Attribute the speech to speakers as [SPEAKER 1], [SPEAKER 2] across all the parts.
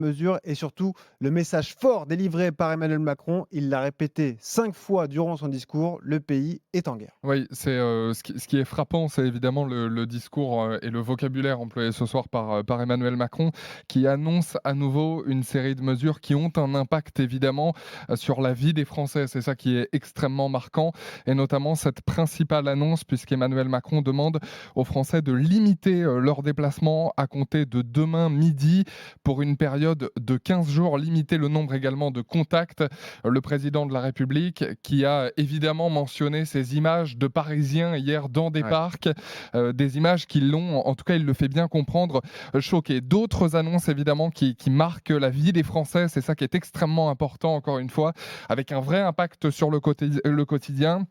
[SPEAKER 1] mesure et surtout le message fort délivré par Emmanuel Macron. Il l'a répété 5 fois durant son discours, le pays est en guerre.
[SPEAKER 2] Oui, c'est, ce qui est frappant, c'est évidemment le discours, et le vocabulaire employé ce soir par Emmanuel Macron, qui annonce à nouveau une série de mesures qui ont un impact évidemment, sur la vie des Français. C'est ça qui est extrêmement marquant et notamment cette principale annonce puisqu'Emmanuel Macron demande aux Français de limiter, leurs déplacements à compter de demain midi pour une période de 15 jours, limiter le nombre également de contacts. Le président de la République qui a évidemment mentionné ces images de Parisiens hier dans des
[SPEAKER 1] Ouais.
[SPEAKER 2] parcs, des images qui l'ont, en tout cas il le fait bien comprendre, choqué. D'autres annonces évidemment qui marquent la vie des Français, c'est ça qui est extrêmement important encore une fois, avec un vrai impact sur le quotidien.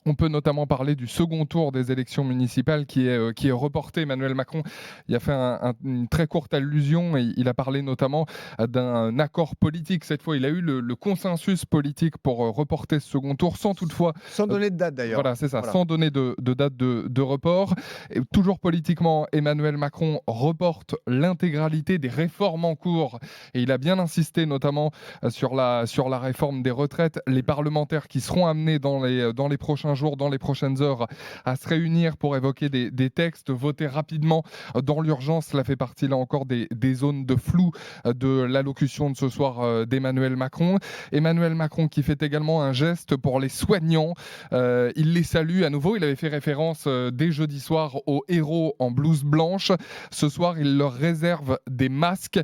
[SPEAKER 2] On peut notamment parler du second tour des élections municipales qui est reporté. Emmanuel Macron il a fait une très courte allusion et il a parlé notamment d'un accord politique. Cette fois, il a eu le consensus politique pour reporter ce second tour sans toutefois
[SPEAKER 1] Sans
[SPEAKER 2] euh,
[SPEAKER 1] donner de date d'ailleurs,
[SPEAKER 2] voilà,
[SPEAKER 1] hein.
[SPEAKER 2] c'est ça,
[SPEAKER 1] Voilà.
[SPEAKER 2] sans donner de date de report. Et toujours politiquement, Emmanuel Macron reporte l'intégralité des réformes en cours et il a bien insisté notamment sur la réforme des retraites. Les parlementaires qui seront amenés dans les prochains jours, dans les prochaines heures, à se réunir pour évoquer des textes votés rapidement dans l'urgence. Cela fait partie là encore des zones de flou de l'allocution de ce soir d'Emmanuel Macron. Emmanuel Macron qui fait également un geste pour les soignants. Il les salue à nouveau. Il avait fait référence dès jeudi soir aux héros en blouse blanche. Ce soir, il leur réserve des masques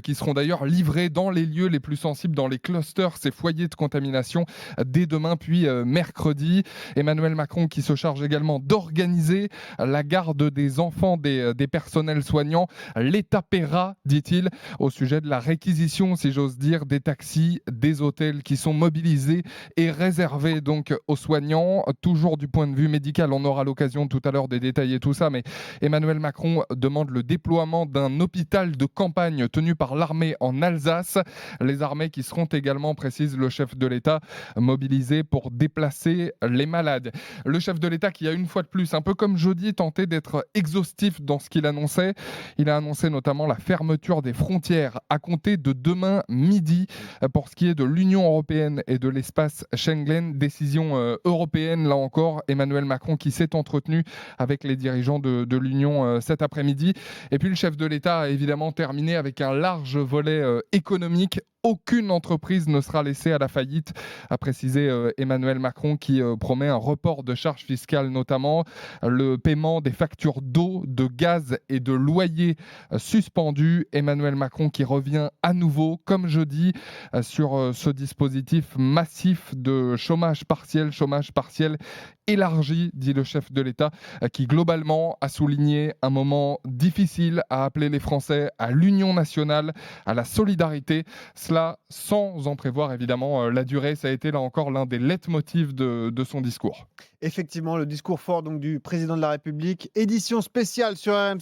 [SPEAKER 2] qui seront d'ailleurs livrés dans les lieux les plus sensibles, dans les clusters, ces foyers de contamination, dès demain puis mercredi. Emmanuel Macron qui se charge également d'organiser la garde des enfants des personnels soignants. L'État paiera, dit-il, au sujet de la réquisition, si j'ose dire, des taxis, des hôtels qui sont mobilisés et réservés donc aux soignants. Toujours du point de vue médical, on aura l'occasion tout à l'heure de détailler tout ça, mais Emmanuel Macron demande le déploiement d'un hôpital de campagne tenu par l'armée en Alsace. Les armées qui seront également, précise le chef de l'État, mobilisées pour déplacer les malades. Le chef de l'État qui a une fois de plus, un peu comme jeudi, tenté d'être exhaustif dans ce qu'il annonçait. Il a annoncé notamment la fermeture des frontières à compter de demain midi pour ce qui est de l'Union européenne et de l'espace Schengen. Décision européenne, là encore, Emmanuel Macron qui s'est entretenu avec les dirigeants de l'Union cet après-midi. Et puis le chef de l'État a évidemment terminé avec un large volet économique. Aucune entreprise ne sera laissée à la faillite, a précisé Emmanuel Macron qui promet un report de charges fiscales notamment, le paiement des factures d'eau, de gaz et de loyer suspendus. Emmanuel Macron qui revient à nouveau, comme jeudi, sur ce dispositif massif de chômage partiel élargi, dit le chef de l'État, qui globalement a souligné un moment difficile, a appelé les Français à l'union nationale, à la solidarité. Cela sans en prévoir évidemment la durée. Ça a été là encore l'un des leitmotifs de son discours.
[SPEAKER 1] Effectivement, le discours fort donc du président de la République, édition spéciale sur RMC.